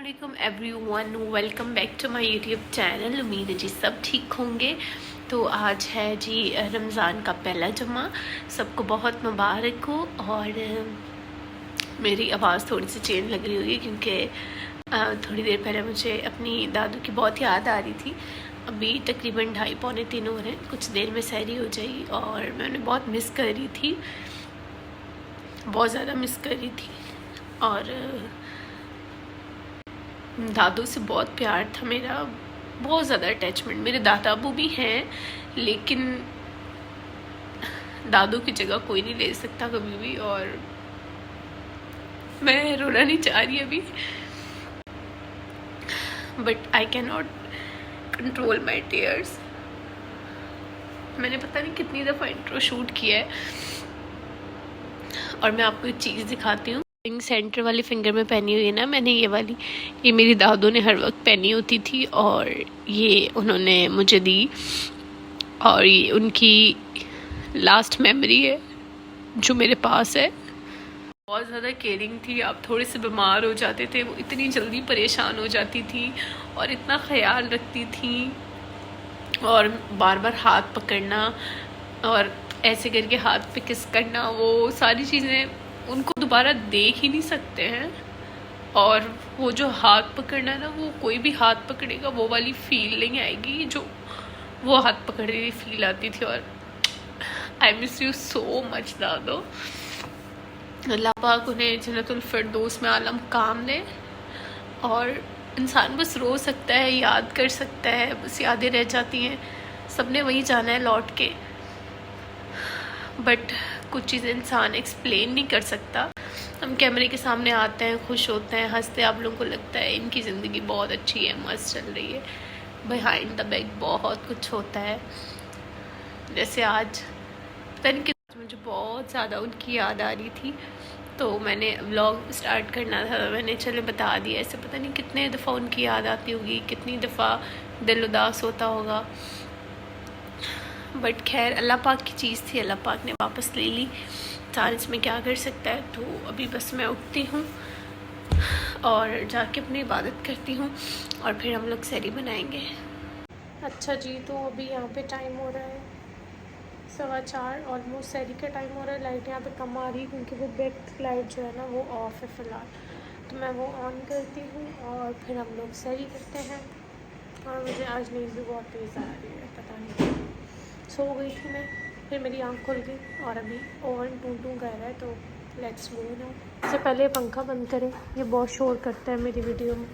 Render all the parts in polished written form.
वालेकुम everyone, welcome back to my YouTube channel. उम्मीद है जी सब ठीक होंगे। तो आज है जी रमज़ान का पहला जुम्मा, सबको बहुत मुबारक हो। और मेरी आवाज़ थोड़ी सी चेंज लग रही होगी क्योंकि थोड़ी देर पहले मुझे अपनी दादू की बहुत याद आ रही थी। अभी तकरीबन 2:30 पौने 3 हो रहे हैं, कुछ देर में सहरी हो जाएगी और मैं उन्हें बहुत मिस कर रही थी, बहुत ज़्यादा मिस कर रही थी। और दादू से बहुत प्यार था मेरा, बहुत ज़्यादा अटैचमेंट। मेरे दादा अबू भी हैं लेकिन दादू की जगह कोई नहीं ले सकता कभी भी। और मैं रोना नहीं चाह रही अभी, but I can not control my tears. मैंने पता नहीं कितनी दफ़ा इंट्रो शूट किया है। और मैं आपको एक चीज़ दिखाती हूँ। रिंग सेंटर वाली फिंगर में पहनी हुई है ना मैंने, ये वाली, ये मेरी दादू ने हर वक्त पहनी होती थी और ये उन्होंने मुझे दी। और ये उनकी लास्ट मेमोरी है जो मेरे पास है। बहुत ज़्यादा केयरिंग थी। आप थोड़े से बीमार हो जाते थे, वो इतनी जल्दी परेशान हो जाती थी और इतना ख्याल रखती थी। और बार बार हाथ पकड़ना और ऐसे करके हाथ पे किस करना, वो सारी चीज़ें उनको दोबारा देख ही नहीं सकते हैं। और वो जो हाथ पकड़ना ना, वो कोई भी हाथ पकड़ेगा वो वाली फीलिंग आएगी जो वो हाथ पकड़ रही फील आती थी। और I miss you so much दादो। अल्लाह पाक उन्हें जन्नतुल फिरदौस में आलम काम दे। और इंसान बस रो सकता है, याद कर सकता है, बस यादें रह जाती हैं। सबने वही जाना है लौट के, बट कुछ चीज़ें इंसान एक्सप्लेन नहीं कर सकता। हम कैमरे के सामने आते हैं, खुश होते हैं, हंसते हैं, आप लोगों को लगता है इनकी ज़िंदगी बहुत अच्छी है, मस्त चल रही है। बिहाइंड द बैक बहुत कुछ होता है। जैसे आज पता नहीं कि मुझे बहुत ज़्यादा उनकी याद आ रही थी, तो मैंने व्लॉग स्टार्ट करना था, मैंने चले बता दिया। ऐसे पता नहीं कितने दफ़ा उनकी याद आती होगी, कितनी दफ़ा दिल उदास होता होगा। बट खैर अल्लाह पाक की चीज़ थी, अल्लाह पाक ने वापस ले ली। इंसान इसमें क्या कर सकता है। तो अभी बस मैं उठती हूँ और जाके अपनी इबादत करती हूँ और फिर हम लोग सहरी बनाएंगे। अच्छा जी, तो अभी यहाँ पे टाइम हो रहा है 4:15, ऑलमोस्ट सहरी का टाइम हो रहा है। लाइट यहाँ पे कम आ रही है क्योंकि वो बैक लाइट जो है ना वो ऑफ है फ़िलहाल, तो मैं वो ऑन करती हूँ और फिर हम लोग सहरी करते हैं। और मुझे आज नींद भी बहुत तेज़ आ रही है, पता नहीं, सो गई थी मैं, फिर मेरी आँख खुल गई और अभी ओवन टू टू कर रहा है। तो लेट्स गो नाउ। इससे पहले पंखा बंद करें, ये बहुत शोर करता है मेरी वीडियो में।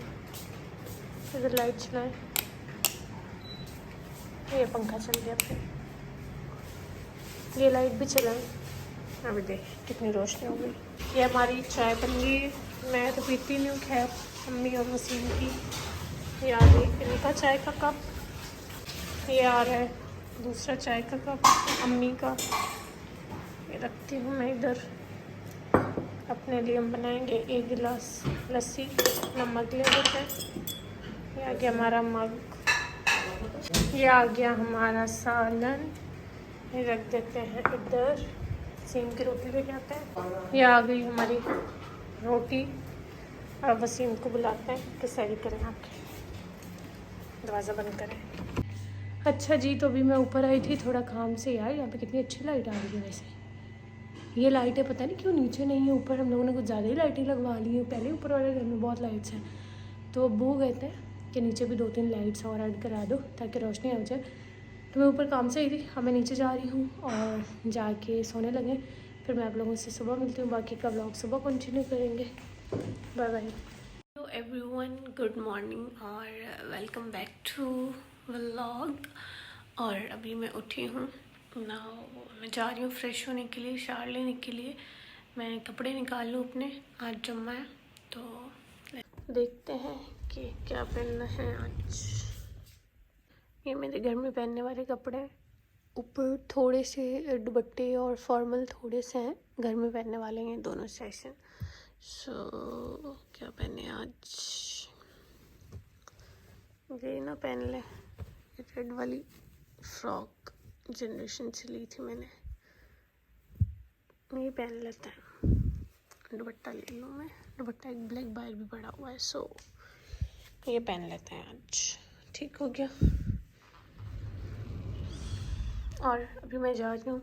इधर लाइट चलाएं, ये पंखा चल गया, फिर ये लाइट भी चलाएं। अभी देख कितनी रोशनी हो गई। ये हमारी चाय बन गई। मैं तो पीती नहीं हूँ, खैर अम्मी और वसीम की। ये आ गई इनका चाय का कप, ये आ रहा है दूसरा चाय का कप अम्मी का। ये रखती हूँ मैं इधर। अपने लिए हम बनाएंगे 1 गिलास लस्सी, नमक ले लेते हैं। ये आ गया हमारा मग, ये आ गया हमारा सालन, ये रख देते हैं इधर। वसीम की रोटी लेके आते हैं। ये आ गई हमारी रोटी और वसीम को बुलाते हैं कि सहरी करें, आके दरवाज़ा बंद करें। अच्छा जी, तो अभी मैं ऊपर आई थी थोड़ा काम से। यार यहाँ पे कितनी अच्छी लाइट आ रही है। वैसे ये लाइटें पता नहीं क्यों नीचे नहीं है, ऊपर हम लोगों ने कुछ ज़्यादा ही लाइटें लगवा ली हैं। पहले ऊपर वाले घर में बहुत लाइट्स हैं, तो अब्बू कहते हैं कि नीचे भी 2-3 लाइट्स और ऐड करा दो ताकि रोशनी आ जाए। तो मैं ऊपर काम से आई थी, अब मैं नीचे जा रही हूँ और जाके सोने लगे। फिर मैं आप लोगों से सुबह मिलती हूँ, बाकी का व्लॉग सुबह कंटिन्यू करेंगे। Bye bye. Hello everyone, good morning और वेलकम बैक टू व्लॉग। और अभी मैं उठी हूँ ना, मैं जा रही हूँ फ्रेश होने के लिए, शावर लेने के लिए। मैं कपड़े निकाल लूँ अपने, आज जुम्मा है तो देखते हैं कि क्या पहनना है आज। ये मेरे घर में पहनने वाले कपड़े, ऊपर थोड़े से दुपट्टे और फॉर्मल थोड़े से हैं, घर में पहनने वाले हैं दोनों सेशन। सो क्या पहने आज, ये ना पहन ले, रेड वाली फ्रॉक जनरेशन से ली थी मैंने, ये पहन लेते हैं। दुपट्टा ले लूँ मैं, दुपट्टा एक ब्लैक बायर भी पड़ा हुआ है। सो ये पहन लेते हैं आज, ठीक हो गया। और अभी मैं जा रही हूँ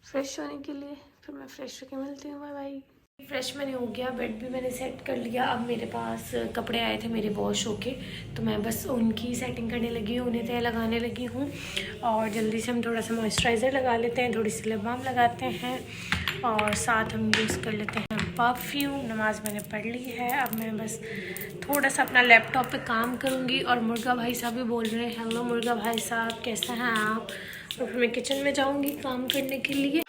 फ्रेश होने के लिए, फिर मैं फ्रेश होके मिलती हूँ। Bye bye. फ्रेश मैंने हो गया, बेड भी मैंने सेट कर लिया। अब मेरे पास कपड़े आए थे मेरे वॉश होके, तो मैं बस उनकी सेटिंग करने लगी हूँ, उन्हें तय लगाने लगी हूँ। और जल्दी से हम थोड़ा सा मॉइस्चराइज़र लगा लेते हैं, थोड़ी सी लिप बाम लगाते हैं, और साथ हम यूज़ कर लेते हैं परफ्यूम। नमाज़ मैंने पढ़ ली है, अब मैं बस थोड़ा सा अपना लैपटॉप पे काम करूँगी। और मुर्गा भाई साहब भी बोल रहे हैं, हेलो मुर्गा भाई साहब कैसे हैं आप। और फिर मैं किचन में जाऊँगी काम करने के लिए।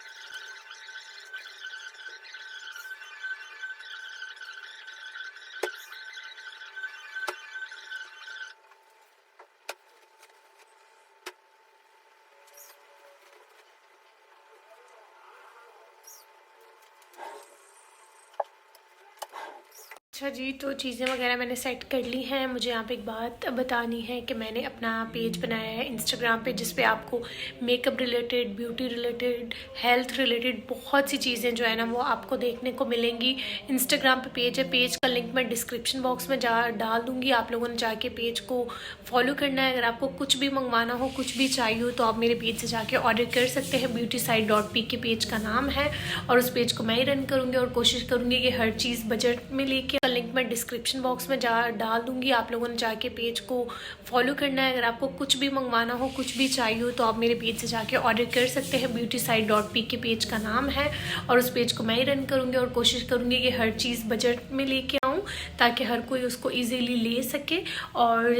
अच्छा जी, तो चीज़ें वगैरह मैंने सेट कर ली हैं। मुझे यहाँ पे एक बात बतानी है कि मैंने अपना पेज बनाया है इंस्टाग्राम पे, जिस पे आपको makeup related, beauty related, health related बहुत सी चीज़ें जो है ना वो आपको देखने को मिलेंगी। इंस्टाग्राम पे पेज है, पेज का लिंक मैं डिस्क्रिप्शन बॉक्स में डाल दूँगी। आप लोगों ने जाके पेज को फॉलो करना है। अगर आपको कुछ भी मंगवाना हो, कुछ भी चाहिए हो, तो आप मेरे पेज से जाके ऑर्डर कर सकते हैं। beautyside.p के पेज का नाम है, और उस पेज को मैं ही रन करूँगी और कोशिश करूँगी कि हर चीज़ बजट में लेके। लिंक मैं डिस्क्रिप्शन बॉक्स में डाल दूँगी। आप लोगों ने जाके पेज को फॉलो करना है। अगर आपको कुछ भी मंगवाना हो, कुछ भी चाहिए हो, तो आप मेरे पेज से जाके ऑर्डर कर सकते हैं। beautyside.p के पेज का नाम है, और उस पेज को मैं ही रन करूँगी और कोशिश करूँगी कि हर चीज़ बजट में लेके आऊँ, ताकि हर कोई उसको ईजीली ले सके। और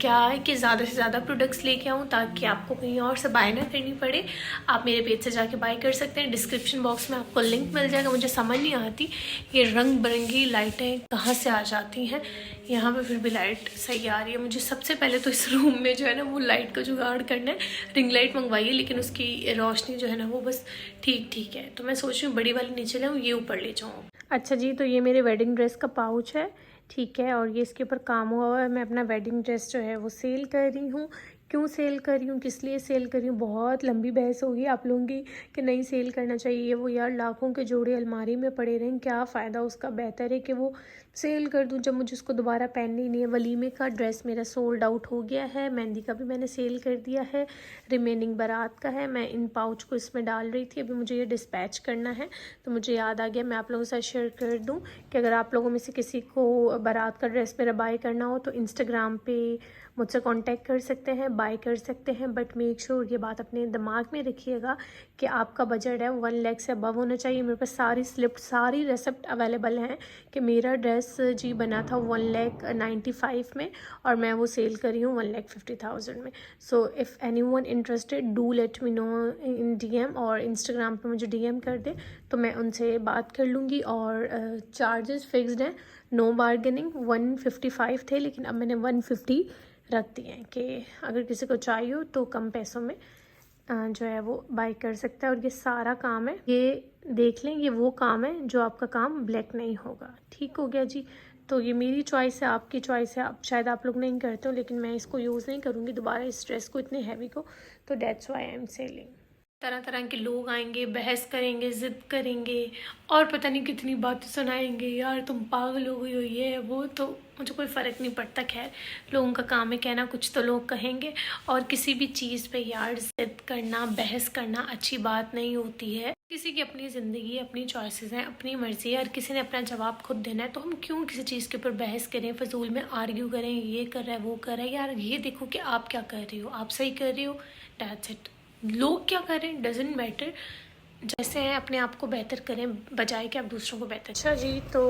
क्या है कि ज़्यादा से ज़्यादा प्रोडक्ट्स लेके आऊँ, ताकि आपको कहीं और से बाय ना करनी पड़े। आप मेरे पेज से जाके बाय कर सकते हैं। डिस्क्रिप्शन बॉक्स में आपको लिंक मिल जाएगा। मुझे समझ नहीं आती ये रंग बिरंगी लाइटें कहाँ से आ जाती हैं। यहाँ पे फिर भी लाइट सही आ रही है। मुझे सबसे पहले तो इस रूम में जो है ना वो लाइट का जुगाड़ करना है। रिंग लाइट मंगवाई है, लेकिन उसकी रोशनी जो है ना वो बस ठीक ठीक है। तो मैं सोच रही हूँ बड़ी वाली नीचे लाऊँ, ये ऊपर ले जाऊँ। अच्छा जी, तो ये मेरे वेडिंग ड्रेस का पाउच है, ठीक है। और ये इसके ऊपर काम हुआ हुआ है। मैं अपना वेडिंग ड्रेस जो है वो सेल कर रही हूँ। क्यों सेल कर रही हूँ, किस लिए सेल कर रही हूँ, बहुत लंबी बहस होगी आप लोगों की कि नहीं सेल करना चाहिए। वो यार लाखों के जोड़े अलमारी में पड़े रहें, क्या फ़ायदा उसका। बेहतर है कि वो सेल कर दूँ जब मुझे उसको दोबारा पहननी ही नहीं है। वलीमे का ड्रेस मेरा सोल्ड आउट हो गया है, मेहंदी का भी मैंने सेल कर दिया है, रिमेनिंग बारात का है। मैं इन पाउच को इसमें डाल रही थी, अभी मुझे ये डिस्पैच करना है, तो मुझे याद आ गया मैं आप लोगों के साथ शेयर कर दूँ कि अगर आप लोगों में से किसी को बारात का ड्रेस मेरा बाय करना हो तो इंस्टाग्राम पे मुझसे कांटेक्ट कर सकते हैं, बाय कर सकते हैं। बट मेक श्योर ये बात अपने दिमाग में रखिएगा कि आपका बजट है 1 लाख से अबव होना चाहिए। मेरे पास सारी स्लिप, सारी रेसिप्ट अवेलेबल हैं कि मेरा ड्रेस जी बना था 1,95,000 में, और मैं वो सेल करी हूँ 1,50,000 में। So if anyone interested do let me know in DM, और इंस्टाग्राम पे मुझे DM कर दे तो मैं उनसे बात कर लूँगी। और चार्जेस फिक्स्ड हैं, नो बार्गेनिंग। 155 थे, लेकिन अब मैंने 150 रख दिए हैं कि अगर किसी को चाहिए हो तो कम पैसों में जो है वो बाय कर सकता है। और ये सारा काम है, ये देख लें, ये वो काम है जो आपका काम ब्लैक नहीं होगा। ठीक हो गया जी। तो ये मेरी चॉइस है, आपकी चॉइस है। आप शायद आप लोग नहीं करते हो, लेकिन मैं इसको यूज़ नहीं करूँगी दोबारा इस ड्रेस को, इतने हैवी को। तो that's why I am selling. तरह तरह के लोग आएंगे, बहस करेंगे, ज़िद करेंगे, और पता नहीं कितनी बातें सुनाएंगे, यार तुम पागल हो गई हो, ये है वो। तो मुझे कोई फ़र्क नहीं पड़ता। खैर, लोगों का काम है कहना, कुछ तो लोग कहेंगे। और किसी भी चीज़ पे यार ज़िद करना, बहस करना अच्छी बात नहीं होती है। किसी की अपनी ज़िंदगी, अपनी चॉइसेस हैं, अपनी मर्ज़ी है, और किसी ने अपना जवाब खुद देना है। तो हम क्यों किसी चीज़ के ऊपर बहस करें, फजूल में आर्ग्यू करें, ये कर रहा है वो कर रहा है। यार ये देखो कि आप क्या कर रही हो, आप सही कर रही हो, दैट्स इट। लोग क्या करें डजेंट मैटर, जैसे हैं अपने आप को बेहतर करें बजाय कि आप दूसरों को बेहतर। अच्छा जी, तो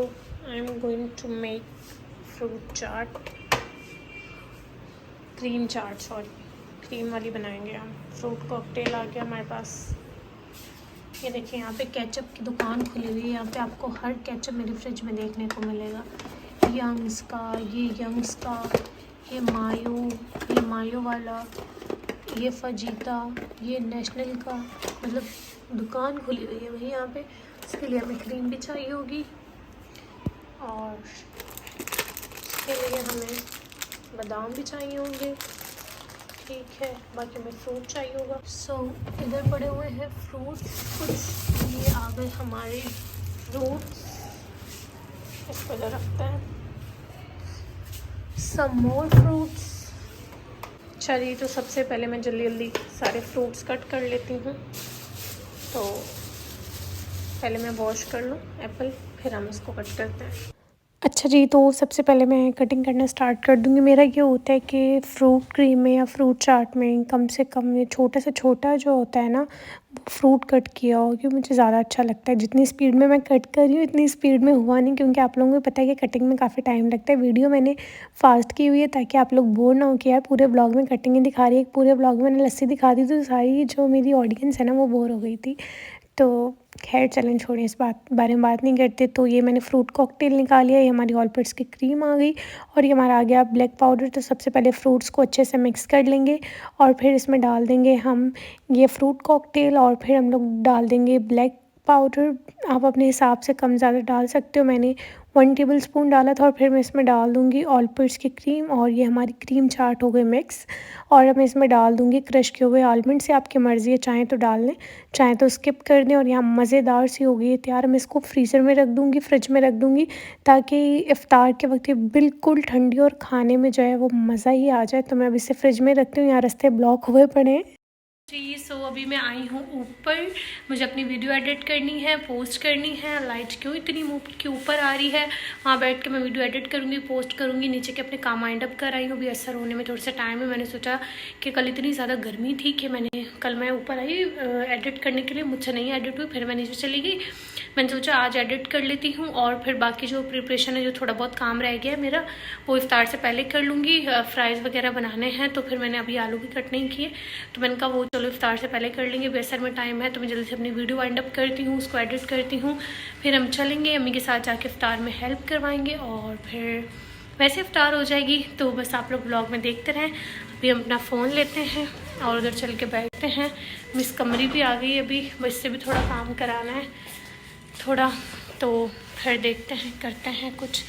I am going to make fruit chaat, cream chaat, sorry cream वाली बनाएंगे हम। फ्रूट कॉकटेल आ गया हमारे पास। ये देखिए यहाँ पे केचप की दुकान खुली हुई है। यहाँ पे आपको हर केचप मेरे फ्रिज में देखने को मिलेगा। यंग्स का, ये यंग्स का, ये मायो वाला, ये फजीता, ये नेशनल का, मतलब दुकान खुली हुई है वही यहाँ पे। इसके लिए हमें क्रीम भी चाहिए होगी, और इसके लिए हमें बादाम भी चाहिए होंगे, ठीक है। बाकी हमें फ्रूट चाहिए होगा। सो इधर पड़े हुए हैं फ्रूट्स कुछ, ये आ गए हमारे फ्रूट्स। इसको इधर रखते हैं। सम मोर फ्रूट्स। चलिए, तो सबसे पहले मैं जल्दी जल्दी सारे फ्रूट्स कट कर लेती हूँ। तो पहले मैं वॉश कर लूँ एप्पल, फिर हम इसको कट करते हैं। अच्छा जी, तो सबसे पहले मैं कटिंग करना स्टार्ट कर दूँगी। मेरा ये होता है कि फ्रूट क्रीम में या फ्रूट चाट में कम से कम ये छोटा से छोटा जो होता है ना, फ्रूट कट किया हो, क्योंकि मुझे ज़्यादा अच्छा लगता है। जितनी स्पीड में मैं कट कर रही हूँ इतनी स्पीड में हुआ नहीं, क्योंकि आप लोगों को पता है कि कटिंग में काफ़ी टाइम लगता है। वीडियो मैंने फास्ट की हुई है ताकि आप लोग बोर ना हो कि यार पूरे ब्लॉग में कटिंग ही दिखा रही है। पूरे ब्लॉग में मैंने लस्सी दिखा दी तो सारी जो मेरी ऑडियंस है ना वो बोर हो गई थी। तो खैर चलें, छोड़ें, इस बारे में बात नहीं करते। तो ये मैंने फ्रूट कॉकटेल निकाल लिया। ये हमारी ऑलपर्स की क्रीम आ गई और ये हमारा आ गया ब्लैक पाउडर। तो सबसे पहले फ्रूट्स को अच्छे से मिक्स कर लेंगे और फिर इसमें डाल देंगे हम ये फ्रूट कॉकटेल और फिर हम लोग डाल देंगे ब्लैक पाउडर। आप अपने हिसाब से कम ज़्यादा डाल सकते हो। मैंने 1 टेबलस्पून डाला था और फिर मैं इसमें डाल दूँगी ऑलपर्स की क्रीम और ये हमारी क्रीम चाट हो गई मिक्स। और अब मैं इसमें डाल दूँगी क्रश किए हुए आलमंड। से आपकी मर्ज़ी है, चाहें तो डाल लें, चाहें तो स्किप कर दें। और यहाँ मज़ेदार सी हो गई है तैयार। मैं इसको फ्रीज़र में रख दूँगी, फ्रिज में रख दूँगी, ताकि इफ़्तार के वक्त ये बिल्कुल ठंडी और खाने में जो है वो मज़ा ही आ जाए। तो मैं अब इसे फ्रिज में रखती हूँ। यहाँ रास्ते ब्लॉक हुए पड़े हैं जी। सो अभी मैं आई हूँ ऊपर। मुझे अपनी वीडियो एडिट करनी है, पोस्ट करनी है। लाइट क्यों इतनी मुँह के ऊपर आ रही है? वहाँ बैठ के मैं वीडियो एडिट करूँगी, पोस्ट करूँगी। नीचे के अपने काम वाइंड अप कर आई हूँ। अभी असर होने में थोड़ा सा टाइम है। मैंने सोचा कि कल इतनी ज़्यादा गर्मी थी कि कल मैं ऊपर आई एडिट करने के लिए, मुझसे नहीं एडिट हुई। फिर मैं नीचे चली गई। मैंने सोचा आज एडिट कर लेती हूँ और फिर बाकी जो प्रिपरेशन है, जो थोड़ा बहुत काम रह गया है मेरा, वो इफ्तार से पहले कर लूँगी। फ्राइज़ वगैरह बनाने हैं तो फिर मैंने अभी आलू भी कट नहीं किए, तो मैंने कहा वो चलो इफ्तार से पहले कर लेंगे। बेसर में टाइम है तो मैं जल्दी से अपनी वीडियो वाइंड अप करती हूँ, उसको एडिट करती हूँ। फिर हम चलेंगे, अम्मी के साथ जाके इफ्तार में हेल्प करवाएंगे और फिर वैसे इफ्तार हो जाएगी। तो बस आप लोग ब्लॉग में देखते रहें। अभी हम अपना फ़ोन लेते हैं और उधर चल के बैठते हैं। मिस कमरी भी आ गई अभी, बस इससे भी थोड़ा काम कराना है थोड़ा, तो फिर देखते हैं, करते हैं कुछ।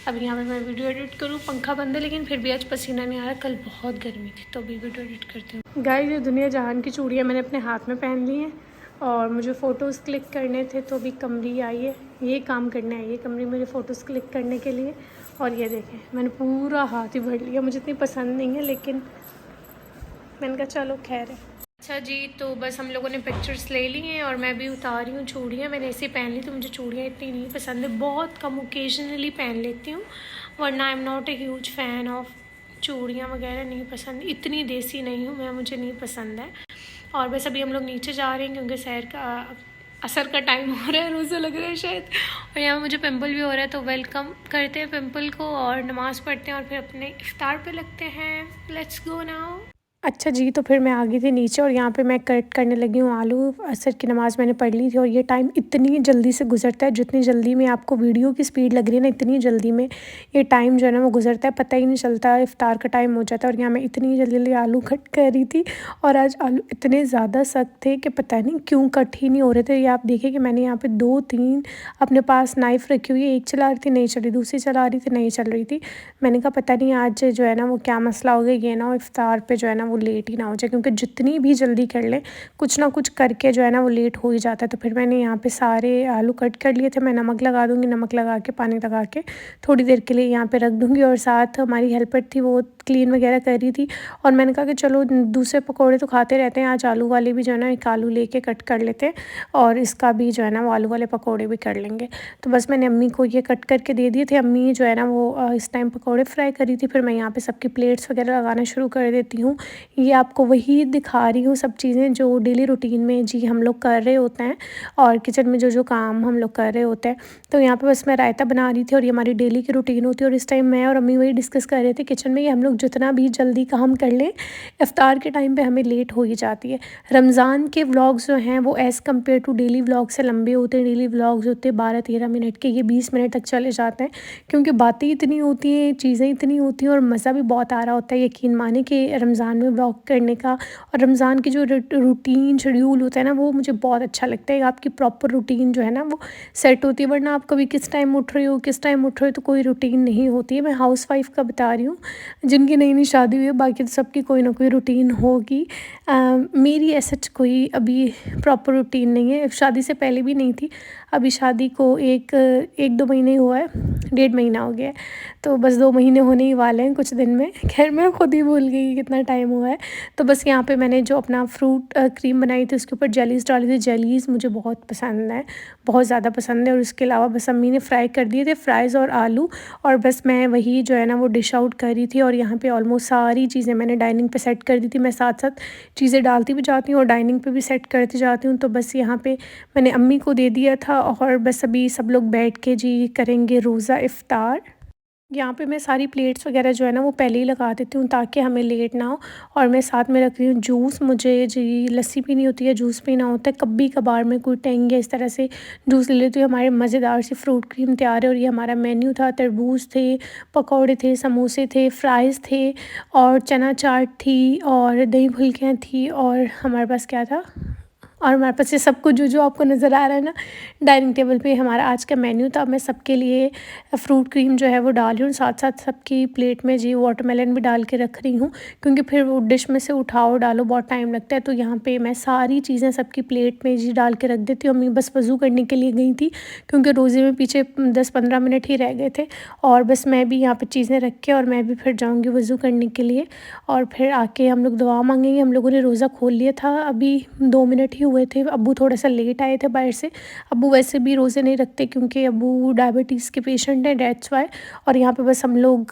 अब यहाँ पे मैं वीडियो एडिट करूँ, पंखा बंद है लेकिन फिर भी आज पसीना नहीं आ रहा। कल बहुत गर्मी थी तो अभी वीडियो एडिट करती हूँ। गाइस, ये दुनिया जहान की चूड़ियाँ मैंने अपने हाथ में पहन ली हैं और मुझे फ़ोटोज़ क्लिक करने थे, तो अभी कमरी आई है, ये काम करने आई है कमरी मेरे फ़ोटोज़ क्लिक करने के लिए। और ये देखें, मैंने पूरा हाथ ही भर लिया। मुझे इतनी पसंद नहीं है लेकिन मैंने कहा चलो खैर है। अच्छा जी, तो बस हम लोगों ने पिक्चर्स ले ली हैं और मैं भी उतार रही हूँ चूड़ियाँ। मैंने ऐसे पहन ली, तो मुझे चूड़ियाँ इतनी नहीं पसंद है, बहुत कम ओकेजनली पहन लेती हूँ, वरना I am not a huge fan of चूड़ियाँ वगैरह। नहीं पसंद, इतनी देसी नहीं हूँ मैं, मुझे नहीं पसंद है। और बस अभी हम लोग नीचे जा रहे हैं क्योंकि सैर का असर का टाइम हो रहा है, रोज़ा लग रहा है शायद। और यहाँ मुझे पिंपल भी हो रहा है, तो वेलकम करते हैं पिंपल को और नमाज़ पढ़ते हैं और फिर अपने इफ्तार पे लगते हैं। Let's go now. अच्छा जी, तो फिर मैं आ गई थी नीचे और यहाँ पे मैं कट करने लगी हूँ आलू। असर की नमाज़ मैंने पढ़ ली थी और ये टाइम इतनी जल्दी से गुजरता है, जितनी जल्दी में आपको वीडियो की स्पीड लग रही है ना, इतनी जल्दी में ये टाइम जो है ना वो गुजरता है, पता ही नहीं चलता। इफ्तार का टाइम हो जाता है और यहाँ मैं इतनी जल्दी जल्दी आलू कट कर रही थी और आज आलू इतने ज़्यादा सख्त थे कि पता नहीं क्यों कट ही नहीं हो रहे थे। ये आप देखिए कि मैंने यहाँ पर 2-3 अपने पास नाइफ़ रखी हुई है, एक चला रही थी नहीं चल रही, दूसरी चला रही थी नहीं चल रही थी। मैंने कहा पता नहीं आज जो है ना वो क्या मसला हो गया, ये ना इफ्तार पर जो है ना वो लेट ही ना हो जाए, क्योंकि जितनी भी जल्दी कर लें कुछ ना कुछ करके जो है ना वो लेट हो ही जाता है। तो फिर मैंने यहाँ पे सारे आलू कट कर लिए थे। मैं नमक लगा दूँगी, नमक लगा के पानी लगा के थोड़ी देर के लिए यहाँ पे रख दूँगी। और साथ हमारी हेल्पर थी, वो क्लीन वगैरह कर रही थी और मैंने कहा कि चलो दूसरे पकौड़े तो खाते रहते हैं, आज आलू वाले भी जो है ना एक आलू लेके कट कर लेते हैं और इसका भी जो है ना वो आलू वाले पकौड़े भी कर लेंगे। तो बस मैंने अम्मी को ये कट करके दे दिए थे। अम्मी जो है ना वो इस टाइम पकौड़े फ्राई करी थी। फिर मैं यहाँ पे सबकी प्लेट्स वगैरह लगाना शुरू कर देती हूँ। ये आपको वही दिखा रही हूँ सब चीज़ें जो डेली रूटीन में जी हम लोग कर रहे होते हैं और किचन में जो जो काम हम लोग कर रहे होते हैं। तो यहाँ पे बस मैं रायता बना रही थी और ये हमारी डेली की रूटीन होती है। और इस टाइम मैं और अम्मी वही डिस्कस कर रहे थे किचन में कि हम लोग जितना भी जल्दी काम कर लें, इफ्तार के टाइम पे हमें लेट हो ही जाती है। रमज़ान के व्लॉग्स जो हैं वो as compare to daily vlog से लंबे होते हैं। डेली व्लॉग्स होते हैं 12-13 मिनट के, ये 20 मिनट तक चले जाते हैं क्योंकि बातें इतनी होती हैं, चीज़ें इतनी होती हैं और मज़ा भी बहुत आ रहा होता है। यकीन माने कि रमज़ान में व्लॉग करने का और रमज़ान की जो रूटीन शेड्यूल होता है ना वो मुझे बहुत अच्छा लगता है। आपकी प्रॉपर रूटीन जो है ना वो सेट होती है, वरना आप कभी किस टाइम उठ रहे हो किस टाइम उठ रहे हो तो कोई रूटीन नहीं होती है। मैं हाउस वाइफ का बता रही हूँ, जिनकी नई नई शादी हुई है, बाकी तो सबकी कोई ना कोई रूटीन होगी। मेरी ऐसा कोई अभी प्रॉपर रूटीन नहीं है, शादी से पहले भी नहीं थी, अभी शादी को एक 2 महीने हुआ है, 1.5 महीना हो गया है, तो बस 2 महीने होने ही वाले हैं कुछ दिन में। खैर मैं खुद ही भूल गई कि कितना टाइम हुआ है। तो बस यहाँ पे मैंने जो अपना फ्रूट क्रीम बनाई थी उसके ऊपर जेलीज़ डाली थी। जेलीज़ मुझे बहुत पसंद है, बहुत ज़्यादा पसंद है। और उसके अलावा बस अम्मी ने फ्राई कर दिए थे, फ्राइज़ और आलू, और बस मैं वही जो है ना वो डिश आउट कर रही थी। और यहाँ पे ऑलमोस्ट सारी चीज़ें मैंने डाइनिंग पे सेट कर दी थी। मैं साथ साथ चीज़ें डालती भी जाती हूँ और डाइनिंग पे भी सेट करती जाती हूँ। तो बस यहाँ पे मैंने अम्मी को दे दिया था और बस अभी सब लोग बैठ के जी करेंगे रोज़ा इफ़्तार। यहाँ पे मैं सारी प्लेट्स वगैरह जो है ना वो पहले ही लगा देती हूँ ताकि हमें लेट ना हो। और मैं साथ में रख रही हूँ जूस। मुझे जी लस्सी पीनी होती है, जूस पीना होता है, कभी कभार में कोई टेंग या इस तरह से जूस ले लेती हूँ। हमारे मज़ेदार सी फ्रूट क्रीम तैयार है और ये हमारा मेन्यू था। तरबूज थे, पकौड़े थे, समोसे थे, फ्राइज़ थे और चना चाट थी और दही फुल्कियाँ थी और हमारे पास क्या था, और हमारे पास ये सब कुछ जो आपको नज़र आ रहा है ना डाइनिंग टेबल पे, हमारा आज का मेन्यू था। मैं सबके लिए फ्रूट क्रीम जो है वो डाल रही हूँ, साथ साथ सबकी प्लेट में जी वाटरमेलन भी डाल के रख रही हूँ, क्योंकि फिर वो डिश में से उठाओ डालो बहुत टाइम लगता है। तो यहाँ पे मैं सारी चीज़ें सबकी प्लेट में जी डाल के रख देती हूँ। अम्मी बस वज़ू करने के लिए गई थी क्योंकि रोज़े में पीछे 10-15 मिनट ही रह गए थे, और बस मैं भी यहाँ पर चीज़ें रख के और मैं भी फिर जाऊँगी वज़ू करने के लिए। और फिर आके हम लोग दुआ मांगेंगे। हम लोगों ने रोज़ा खोल लिया था, अभी 2 मिनट ही हुए थे। अब्बू थोड़ा सा लेट आए थे बाहर से। अब्बू वैसे भी रोज़े नहीं रखते क्योंकि अब्बू डायबिटीज़ के पेशेंट हैं, दैट्स वाई। और यहाँ पे बस हम लोग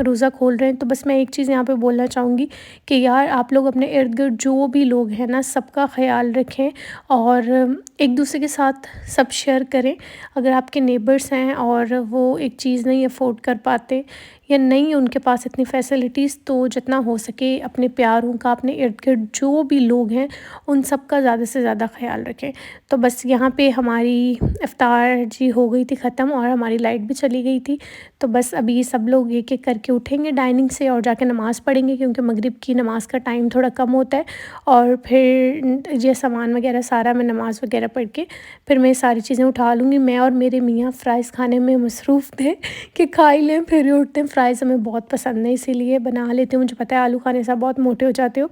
रोज़ा खोल रहे हैं। तो बस मैं एक चीज़ यहाँ पे बोलना चाहूँगी कि यार आप लोग अपने इर्द गिर्द जो भी लोग हैं ना सबका ख्याल रखें और एक दूसरे के साथ सब शेयर करें। अगर आपके नेबर्स हैं और वो एक चीज़ नहीं अफोर्ड कर पाते या नहीं उनके पास इतनी फैसिलिटीज़, तो जितना हो सके अपने प्यारों का, अपने इर्द गिर्द जो भी लोग हैं उन सब का ज़्यादा से ज़्यादा ख्याल रखें। तो बस यहाँ पे हमारी इफ़्तार जी हो गई थी ख़त्म और हमारी लाइट भी चली गई थी। तो बस अभी सब लोग एक एक करके उठेंगे डाइनिंग से और जाके नमाज़ पढ़ेंगे, क्योंकि मगरिब की नमाज़ का टाइम थोड़ा कम होता है। और फिर ये सामान वगैरह सारा मैं नमाज़ वगैरह पढ़ के फिर मैं सारी चीज़ें उठा लूँगी। मैं और मेरे मियाँ फ़्राइज़ खाने में मसरूफ़ थे कि खा ही लें फिर ही उठते हैं। फ़्राइज़ हमें बहुत पसंद है इसीलिए बना लेती हूँ। मुझे पता है आलू खाने से आप बहुत मोटे हो जाते हो,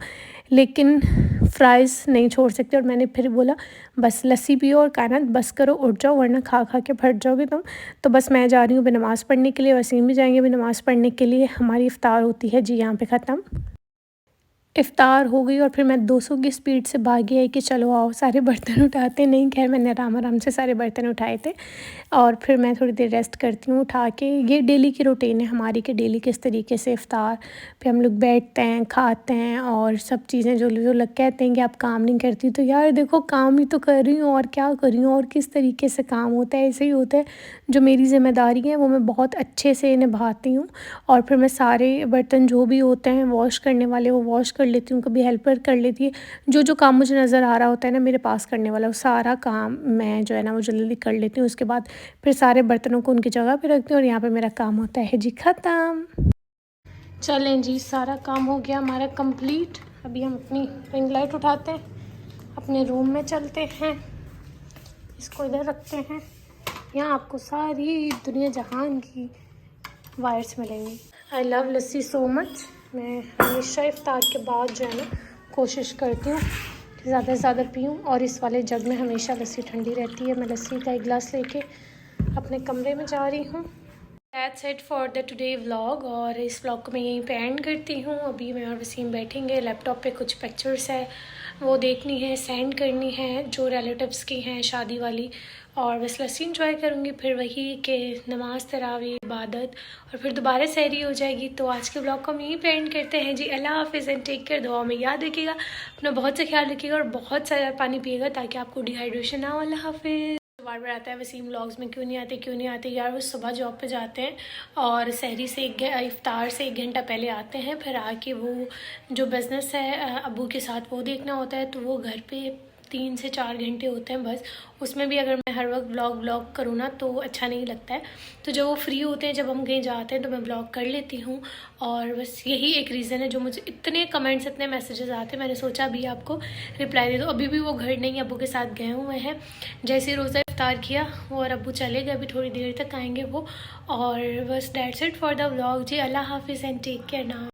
लेकिन फ़्राइज़ नहीं छोड़ सकते। और मैंने फिर बोला बस लस्सी पियो और कायनात बस करो, उठ जाओ वरना खा खा के फट जाओगे तुम। तो बस मैं जा रही हूँ अभी नमाज़ पढ़ने के लिए, वसीम भी जाएंगे अभी नमाज़ पढ़ने के लिए। हमारी इफ़्तार होती है जी यहाँ पे ख़त्म। इफ़्तार हो गई और फिर मैं 200 की स्पीड से भागी आई कि चलो आओ सारे बर्तन उठाते। नहीं, खैर मैंने आराम आराम से सारे बर्तन उठाए थे और फिर मैं थोड़ी देर रेस्ट करती हूँ उठा के। ये डेली की रूटीन है हमारी कि डेली किस तरीके से इफ़्तार पे हम लोग बैठते हैं, खाते हैं और सब चीज़ें। जो लोग कहते हैं कि आप काम नहीं करती, तो यार देखो काम ही तो कर रही हूँ और क्या कर रही हूँ और किस तरीके से काम होता है, ऐसे ही होता है। जो मेरी ज़िम्मेदारी है वो मैं बहुत अच्छे से निभाती हूँ और फिर मैं सारे बर्तन जो भी होते हैं वॉश करने वाले वो वॉश कर लेती हूँ, कभी हेल्पर कर लेती है। जो काम मुझे नज़र आ रहा होता है ना मेरे पास करने वाला, वो सारा काम मैं जो है ना वो जल्दी कर लेती हूँ। उसके बाद फिर सारे बर्तनों को उनकी जगह पे रखती हूँ और यहाँ पे मेरा काम होता है जी ख़त्म। चलें जी, सारा काम हो गया हमारा कंप्लीट। अभी हम अपनी रिंग लाइट उठाते हैं, अपने रूम में चलते हैं, इसको इधर रखते हैं। यहाँ आपको सारी दुनिया जहान की वायर्स मिलेंगी। I love lassi so much. मैं हमेशा इफ़्तार के बाद जो है ना कोशिश करती हूँ कि ज़्यादा से ज़्यादा पीऊँ, और इस वाले जग में हमेशा लस्सी ठंडी रहती है। मैं लस्सी का एक गिलास लेके अपने कमरे में जा रही हूँ। That's it for the today vlog, और इस व्लॉग को मैं यहीं पे एंड करती हूँ। अभी मैं और वसीम बैठेंगे, लैपटॉप पे कुछ पिक्चर्स है वो देखनी है, सेंड करनी है जो रिलेटिव्स की हैं शादी वाली, और बस लस्सी इंजॉय करूँगी। फिर वही कि नमाज, तरावी, इबादत, और फिर दोबारा सहरी हो जाएगी। तो आज के व्लॉग को हम यहीं पे एंड करते हैं जी। अल्लाह हाफिज़ एंड टेक केयर। दुआ में याद रखिएगा, अपना बहुत सा ख्याल रखिएगा और बहुत सारा पानी पिएगा ताकि आपको डिहाइड्रेशन ना हो। अल्लाह हाफिज़। बार बार आता है वसीम व्लॉग्स में क्यों नहीं आते यार। वो सुबह जॉब पे जाते हैं और सहरी से इफ़्तार से 1 घंटा पहले आते हैं, फिर आके वो जो बिज़नेस है अबू के साथ वो देखना होता है। तो वो घर पे 3 से 4 घंटे होते हैं बस। उसमें भी अगर मैं हर वक्त व्लॉग करूँ ना तो अच्छा नहीं लगता है। तो जब वो फ्री होते हैं, जब हम कहीं जाते हैं तो मैं व्लॉग कर लेती हूँ। और बस यही एक रीज़न है जो मुझे इतने कमेंट्स, इतने मैसेजेस आते हैं, मैंने सोचा अभी आपको रिप्लाई दे दो। अभी भी वो घर नहीं, अबू के साथ गए हुए हैं। जैसे रोज़ा इफ्तार किया वो और अबू चले गए, अभी थोड़ी देर तक आएंगे वो। और बस that's it for the vlog जी। अल्लाह हाफिज़ एंड टेक केयर नाउ।